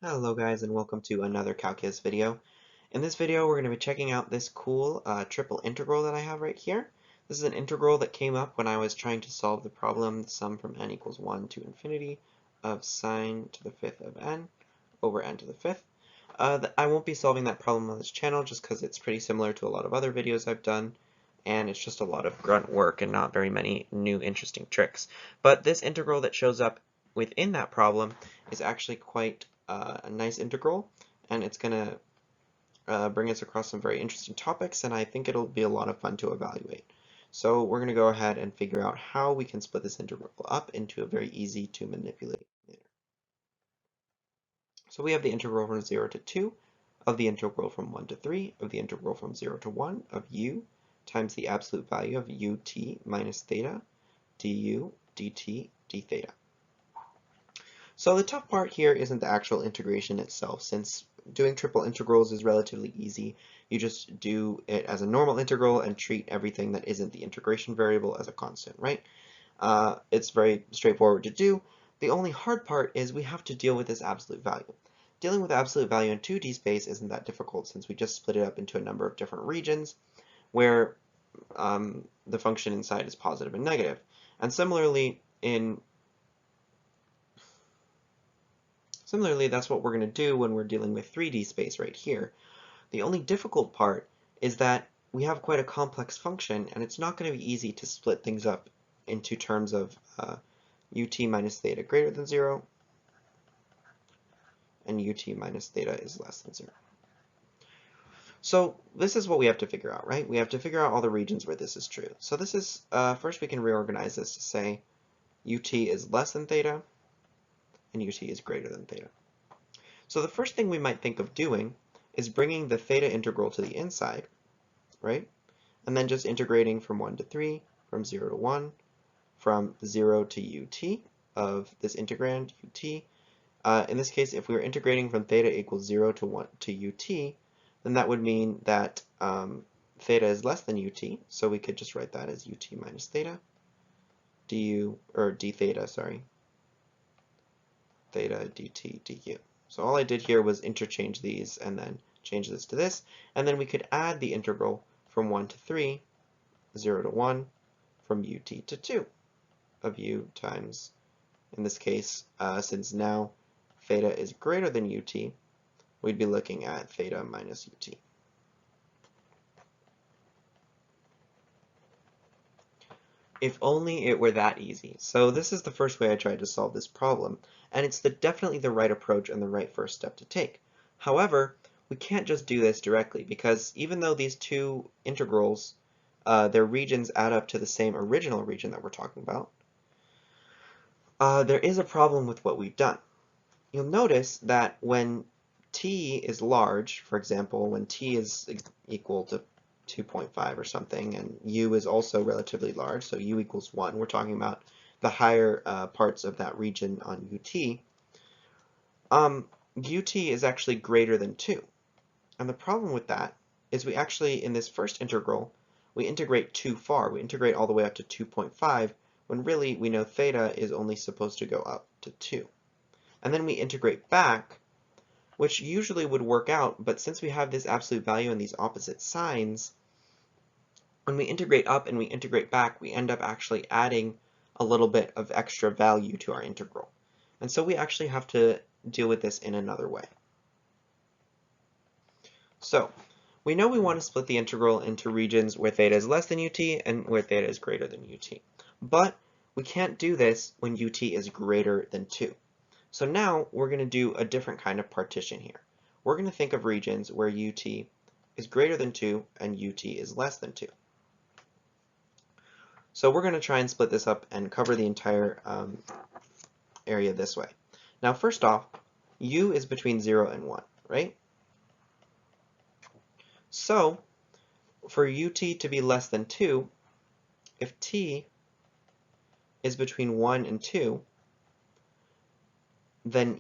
Hello guys, and welcome to another calculus video. In this video we're going to be checking out this cool triple integral that I have right here. This is an integral that came up when I was trying to solve the problem the sum from n equals 1 to infinity of sine to the fifth of n over n to the fifth. I won't be solving that problem on this channel just because it's pretty similar to a lot of other videos I've done, and it's just a lot of grunt work and not very many new interesting tricks. But this integral that shows up within that problem is actually quite a nice integral, and it's going to bring us across some very interesting topics, and I think it'll be a lot of fun to evaluate. So we're going to go ahead and figure out how we can split this integral up into a very easy to manipulate manner. So we have the integral from 0 to 2 of the integral from 1 to 3 of the integral from 0 to 1 of u times the absolute value of ut minus theta du dt d theta. So the tough part here isn't the actual integration itself, since doing triple integrals is relatively easy. You just do it as a normal integral and treat everything that isn't the integration variable as a constant, right? It's very straightforward to do. The only hard part is we have to deal with this absolute value. Dealing with absolute value in 2D space isn't that difficult, since we just split it up into a number of different regions where the function inside is positive and negative. And Similarly, that's what we're going to do when we're dealing with 3D space right here. The only difficult part is that we have quite a complex function, and it's not going to be easy to split things up into terms of ut minus theta greater than 0, and ut minus theta is less than 0. So this is what we have to figure out, right? We have to figure out all the regions where this is true. So this is, first we can reorganize this to say ut is less than theta, and ut is greater than theta. So the first thing we might think of doing is bringing the theta integral to the inside, right? And then just integrating from 1 to 3, from 0 to 1, from 0 to ut of this integrand, ut. In this case, if we were integrating from theta equals 0 to 1 to ut, then that would mean that theta is less than ut, so we could just write that as ut minus theta, d theta, sorry, theta dt du. So all I did here was interchange these and then change this to this, and then we could add the integral from 1 to 3, 0 to 1, from ut to 2 of u times, in this case, since now theta is greater than ut, we'd be looking at theta minus ut. If only it were that easy. So this is the first way I tried to solve this problem, and it's definitely the right approach and the right first step to take. However, we can't just do this directly, because even though these two integrals, their regions add up to the same original region that we're talking about, there is a problem with what we've done. You'll notice that when t is large, for example, when t is equal to 2.5 or something, and u is also relatively large, so u equals 1. We're talking about the higher parts of that region on ut. Ut is actually greater than 2. And the problem with that is we actually, in this first integral, we integrate too far. We integrate all the way up to 2.5, when really we know theta is only supposed to go up to 2. And then we integrate back, which usually would work out, but since we have this absolute value and these opposite signs, when we integrate up and we integrate back, we end up actually adding a little bit of extra value to our integral. And so we actually have to deal with this in another way. So we know we want to split the integral into regions where theta is less than ut and where theta is greater than ut. But we can't do this when ut is greater than 2. So now we're going to do a different kind of partition here. We're going to think of regions where ut is greater than 2 and ut is less than 2. So we're going to try and split this up and cover the entire area this way. Now first off, u is between 0 and 1, right? So for ut to be less than 2, if t is between 1 and 2, then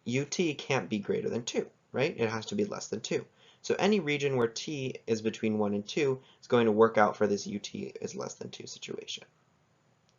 ut can't be greater than 2, right? It has to be less than 2. So any region where t is between 1 and 2 is going to work out for this ut is less than 2 situation,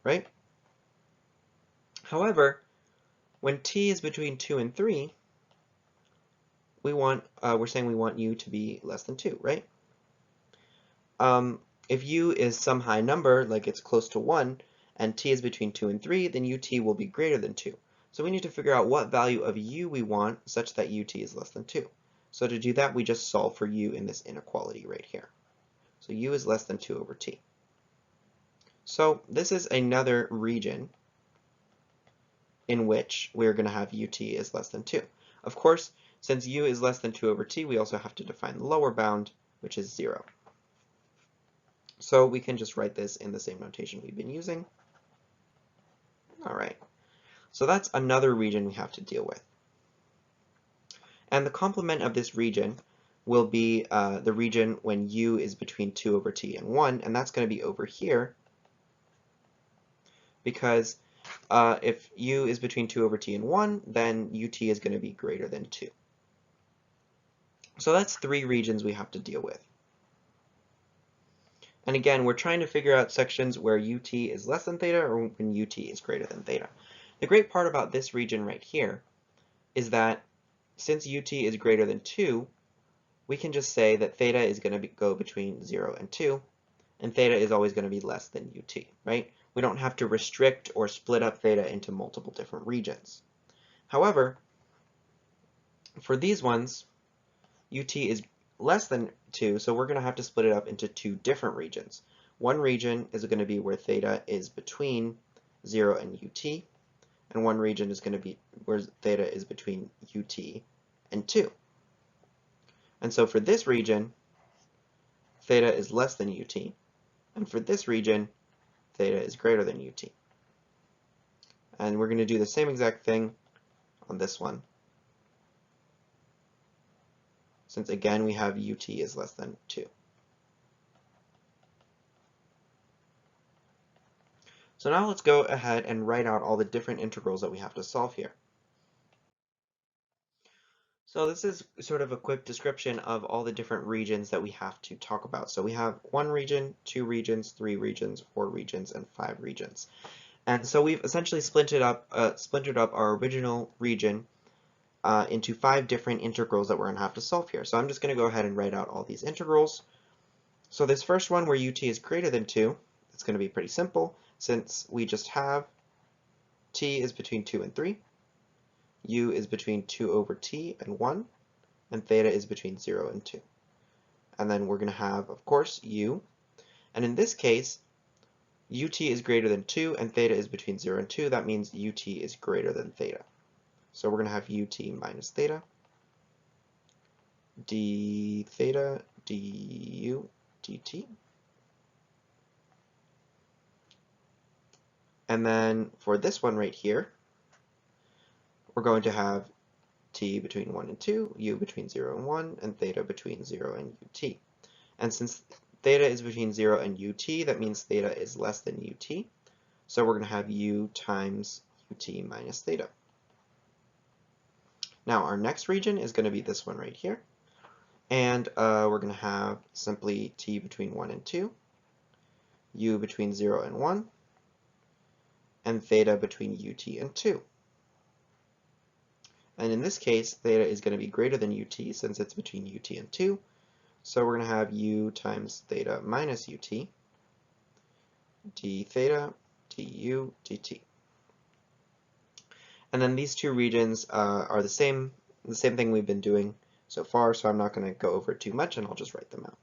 right? However, when t is between 2 and 3, we're saying we want u to be less than 2, right? If u is some high number, like it's close to 1, and t is between 2 and 3, then ut will be greater than 2. So we need to figure out what value of u we want such that ut is less than 2. So to do that, we just solve for u in this inequality right here. So u is less than 2 over t. So this is another region in which we're going to have ut is less than 2. Of course, since u is less than 2 over t, we also have to define the lower bound, which is 0. So we can just write this in the same notation we've been using. All right, so that's another region we have to deal with. And the complement of this region will be the region when u is between 2 over t and 1, and that's going to be over here, because if u is between 2 over t and 1, then ut is going to be greater than 2. So that's 3 regions we have to deal with. And again, we're trying to figure out sections where ut is less than theta or when ut is greater than theta. The great part about this region right here is that since ut is greater than 2, we can just say that theta is going to go between 0 and 2, and theta is always going to be less than ut, right? We don't have to restrict or split up theta into multiple different regions. However, for these ones, ut is less than 2, so we're going to have to split it up into 2 different regions. One region is going to be where theta is between 0 and ut, and one region is going to be where theta is between ut and 2. And so for this region, theta is less than ut, and for this region, theta is greater than ut. And we're going to do the same exact thing on this one, since again we have ut is less than 2. So now let's go ahead and write out all the different integrals that we have to solve here. So this is sort of a quick description of all the different regions that we have to talk about. So we have 1 region, 2 regions, 3 regions, 4 regions, and 5 regions. And so we've essentially splintered up our original region into 5 different integrals that we're going to have to solve here. So I'm just going to go ahead and write out all these integrals. So this first one where ut is greater than 2, it's going to be pretty simple since we just have t is between 2 and 3, u is between 2 over t and 1, and theta is between 0 and 2. And then we're going to have, of course, u. And in this case, ut is greater than 2 and theta is between 0 and 2. That means ut is greater than theta. So we're going to have ut minus theta, d theta, du, dt. And then for this one right here, we're going to have t between 1 and 2, u between 0 and 1, and theta between 0 and ut. And since theta is between 0 and ut, that means theta is less than ut. So we're going to have u times ut minus theta. Now our next region is going to be this one right here. And we're going to have simply t between 1 and 2, u between 0 and 1, and theta between ut and 2. And in this case, theta is going to be greater than ut since it's between ut and 2. So we're going to have u times theta minus ut, d theta, du, dt. And then these 2 regions are the same thing we've been doing so far, so I'm not going to go over it too much, and I'll just write them out.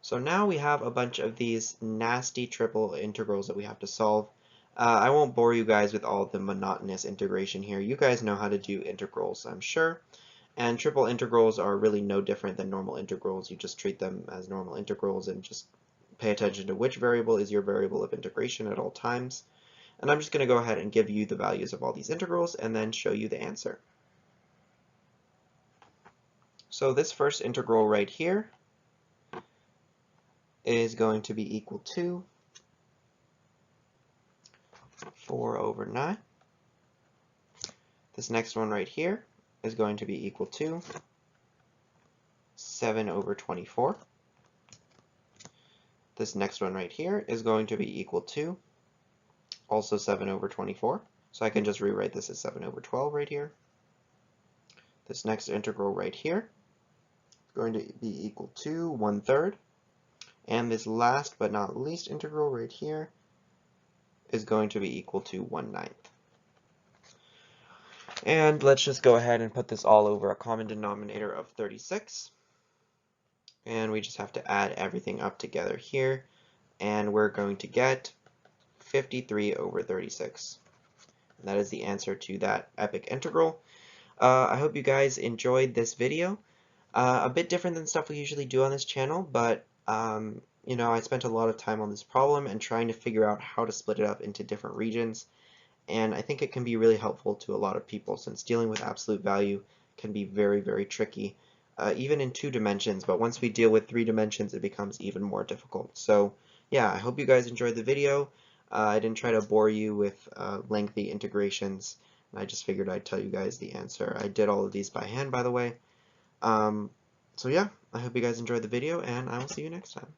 So now we have a bunch of these nasty triple integrals that we have to solve. I won't bore you guys with all the monotonous integration here. You guys know how to do integrals, I'm sure. And triple integrals are really no different than normal integrals. You just treat them as normal integrals and just pay attention to which variable is your variable of integration at all times. And I'm just going to go ahead and give you the values of all these integrals and then show you the answer. So this first integral right here is going to be equal to 4 over 9. This next one right here is going to be equal to 7 over 24. This next one right here is going to be equal to also 7 over 24. So I can just rewrite this as 7 over 12 right here. this next integral right here is going to be equal to 1/3. And this last but not least integral right here is going to be equal to 1/9. And let's just go ahead and put this all over a common denominator of 36. And we just have to add everything up together here. And we're going to get 53 over 36. And that is the answer to that epic integral. I hope you guys enjoyed this video. A bit different than stuff we usually do on this channel, but you know, I spent a lot of time on this problem and trying to figure out how to split it up into different regions. And I think it can be really helpful to a lot of people since dealing with absolute value can be very, very tricky, even in 2 dimensions, but once we deal with 3 dimensions, it becomes even more difficult. So yeah, I hope you guys enjoyed the video. I didn't try to bore you with lengthy integrations, and I just figured I'd tell you guys the answer. I did all of these by hand, by the way. So yeah, I hope you guys enjoyed the video, and I will see you next time.